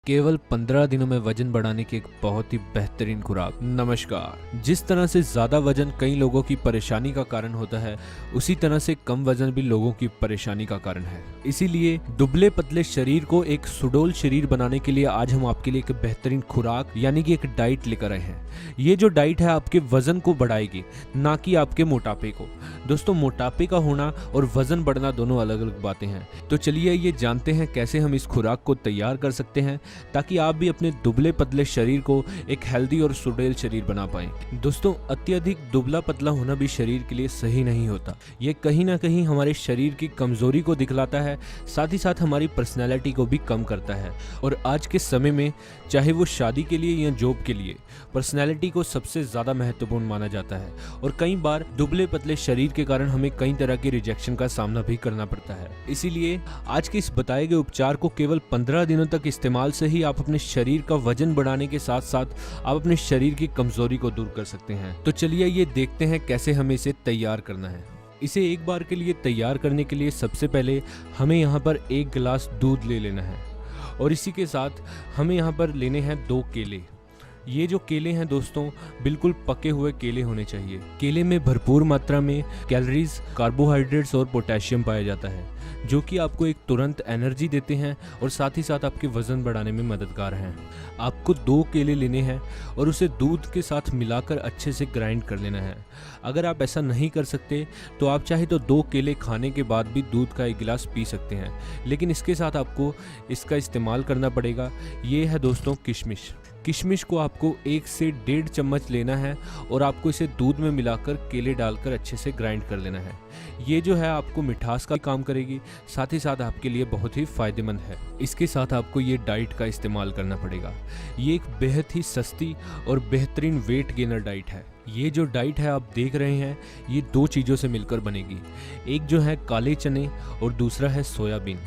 केवल 15 दिनों में वजन बढ़ाने की एक बहुत ही बेहतरीन खुराक। नमस्कार। जिस तरह से ज्यादा वजन कई लोगों की परेशानी का कारण होता है, उसी तरह से कम वजन भी लोगों की परेशानी का कारण है। इसीलिए दुबले पतले शरीर को एक सुडौल शरीर बनाने के लिए आज हम आपके लिए एक बेहतरीन खुराक यानी कि एक डाइट लेकर आए हैं। ये जो डाइट है आपके वजन को बढ़ाएगी, ना कि आपके मोटापे को। दोस्तों, मोटापे का होना और वजन बढ़ना दोनों अलग अलग बातें हैं। तो चलिए ये जानते हैं कैसे हम इस खुराक को तैयार कर सकते हैं ताकि आप भी अपने दुबले पतले शरीर को एक हेल्दी और सुडौल शरीर बना पाएं। दोस्तों, अत्यधिक दुबला पतला होना भी शरीर के लिए सही नहीं होता। ये कहीं ना कहीं हमारे शरीर की कमजोरी को दिखलाता है, साथ ही साथ हमारी पर्सनैलिटी को भी कम करता है। और आज के समय में चाहे वो शादी के लिए या जॉब के लिए, पर्सनैलिटी को सबसे ज्यादा महत्वपूर्ण माना जाता है। और कई बार दुबले पतले शरीर के कारण हमें कई तरह के रिजेक्शन का सामना भी करना पड़ता है। इसीलिए आज के इस बताए गए उपचार को केवल 15 दिनों तक इस्तेमाल से ही आप अपने शरीर का वजन बढ़ाने के साथ साथ आप अपने शरीर की कमजोरी को दूर कर सकते हैं। तो चलिए ये देखते हैं कैसे हमें इसे तैयार करना है। इसे एक बार के लिए तैयार करने के लिए सबसे पहले हमें यहाँ पर 1 गिलास दूध ले लेना है और इसी के साथ हमें यहाँ पर लेने हैं 2 केले। ये जो केले हैं दोस्तों, बिल्कुल पके हुए केले होने चाहिए। केले में भरपूर मात्रा में कैलोरीज, कार्बोहाइड्रेट्स और पोटेशियम पाया जाता है, जो कि आपको एक तुरंत एनर्जी देते हैं और साथ ही साथ आपके वजन बढ़ाने में मददगार हैं। आपको 2 केले लेने हैं और उसे दूध के साथ मिलाकर अच्छे से ग्राइंड कर लेना है। अगर आप ऐसा नहीं कर सकते तो आप चाहे तो 2 केले खाने के बाद भी दूध का 1 गिलास पी सकते हैं, लेकिन इसके साथ आपको इसका इस्तेमाल करना पड़ेगा। ये है दोस्तों किशमिश। किशमिश को आपको 1 से 1.5 चम्मच लेना है और आपको इसे दूध में मिलाकर केले डालकर अच्छे से ग्राइंड कर लेना है। ये जो है आपको मिठास का काम करेगी, साथ ही साथ आपके लिए बहुत ही फायदेमंद है। इसके साथ आपको ये डाइट का इस्तेमाल करना पड़ेगा। ये एक बेहद ही सस्ती और बेहतरीन वेट गेनर डाइट है। ये जो डाइट है आप देख रहे हैं, ये 2 चीज़ों से मिलकर बनेगी। एक जो है काले चने और दूसरा है सोयाबीन।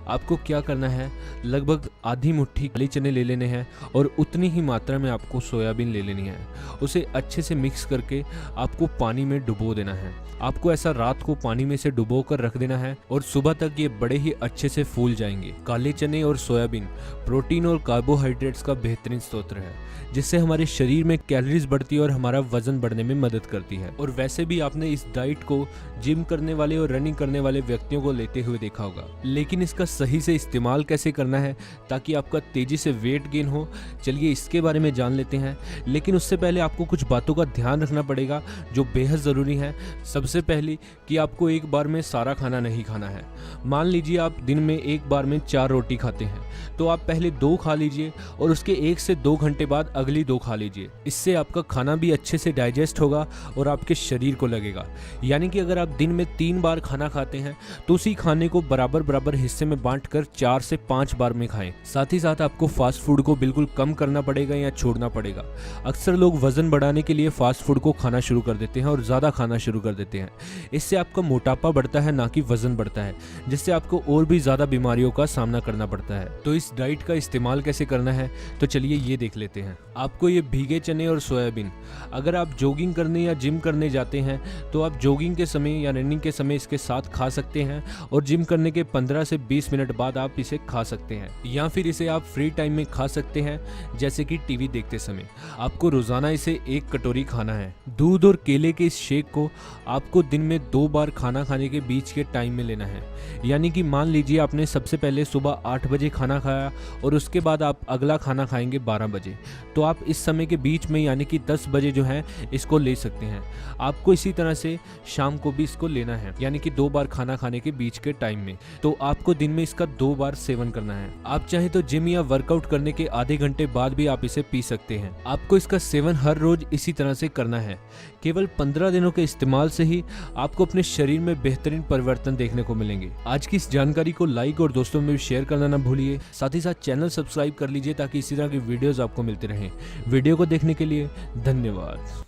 आपको क्या करना है, लगभग आधी मुट्ठी काले चने ले लेने हैं और उतनी ही मात्रा में आपको सोयाबीन ले लेनी है। उसे अच्छे से मिक्स करके आपको पानी में डुबो देना है। आपको ऐसा रात को पानी में से डुबो कर रख देना है और सुबह तक ये बड़े ही अच्छे से फूल जाएंगे। काले चने और सोयाबीन प्रोटीन और कार्बोहाइड्रेट्स का बेहतरीन स्रोत है, जिससे हमारे शरीर में कैलोरीज बढ़ती है और हमारा वजन बढ़ने में मदद करती है। और वैसे भी आपने इस डाइट को जिम करने वाले और रनिंग करने वाले व्यक्तियों को लेते हुए देखा होगा, लेकिन इसका सही से इस्तेमाल कैसे करना है ताकि आपका तेजी से वेट गेन हो, चलिए इसके बारे में जान लेते हैं। लेकिन उससे पहले आपको कुछ बातों का ध्यान रखना पड़ेगा जो बेहद ज़रूरी है। सबसे पहले कि आपको एक बार में सारा खाना नहीं खाना है। मान लीजिए आप दिन में एक बार में 4 रोटी खाते हैं, तो आप पहले 2 खा लीजिए और उसके 1 से 2 घंटे बाद अगली 2 खा लीजिए। इससे आपका खाना भी अच्छे से डाइजेस्ट होगा और आपके शरीर को लगेगा। यानी कि अगर आप दिन में 3 बार खाना खाते हैं तो उसी खाने को बराबर बराबर हिस्से में बांटकर 4 से 5 बार में खाएं। साथ ही साथ आपको फास्ट फूड को बिल्कुल कम करना पड़ेगा या छोड़ना पड़ेगा। अक्सर लोग वजन बढ़ाने के लिए फास्ट फूड को खाना शुरू कर देते हैं और ज़्यादा खाना शुरू कर देते हैं। इससे आपका मोटापा बढ़ता है, ना कि वजन बढ़ता है, जिससे आपको और भी ज़्यादा बीमारियों का सामना करना पड़ता है। तो इस डाइट का इस्तेमाल कैसे करना है, तो चलिए ये देख लेते हैं। आपको ये भीगे चने और सोयाबीन, अगर आप जॉगिंग करने या जिम करने जाते हैं तो आप जॉगिंग के समय या रनिंग के समय इसके साथ खा सकते हैं और जिम करने के 15 से 20 मिनट बाद आप इसे खा सकते हैं, या फिर इसे आप फ्री टाइम में खा सकते हैं, जैसे कि टीवी देखते समय। आपको रोजाना इसे 1 कटोरी खाना है। दूध और केले के इस शेक को आपको दिन में 2 बार खाना खाने के बीच के टाइम में लेना है। यानी कि मान लीजिए आपने सबसे पहले सुबह 8 बजे खाना खाया और उसके बाद आप अगला खाना खाएंगे 12 बजे, तो आप इस समय के बीच में यानी कि 10 बजे जो है इसको ले सकते हैं। आपको इसी तरह से शाम को भी इसको लेना है, यानी कि 2 बार खाना खाने के बीच के टाइम में। तो आपको दिन में इसका 2 बार सेवन करना है। आप चाहे तो जिम या वर्कआउट करने के आधे घंटे बाद भी आप इसे पी सकते हैं। आपको इसका सेवन हर रोज इसी तरह से करना है। केवल 15 दिनों के इस्तेमाल से ही आपको अपने शरीर में बेहतरीन परिवर्तन देखने को मिलेंगे। आज की इस जानकारी को लाइक और दोस्तों में भी शेयर करना ना भूलिए। साथ ही साथ चैनल सब्सक्राइब कर लीजिए ताकि इसी तरह की वीडियोस आपको मिलते रहें। वीडियो को देखने के लिए धन्यवाद।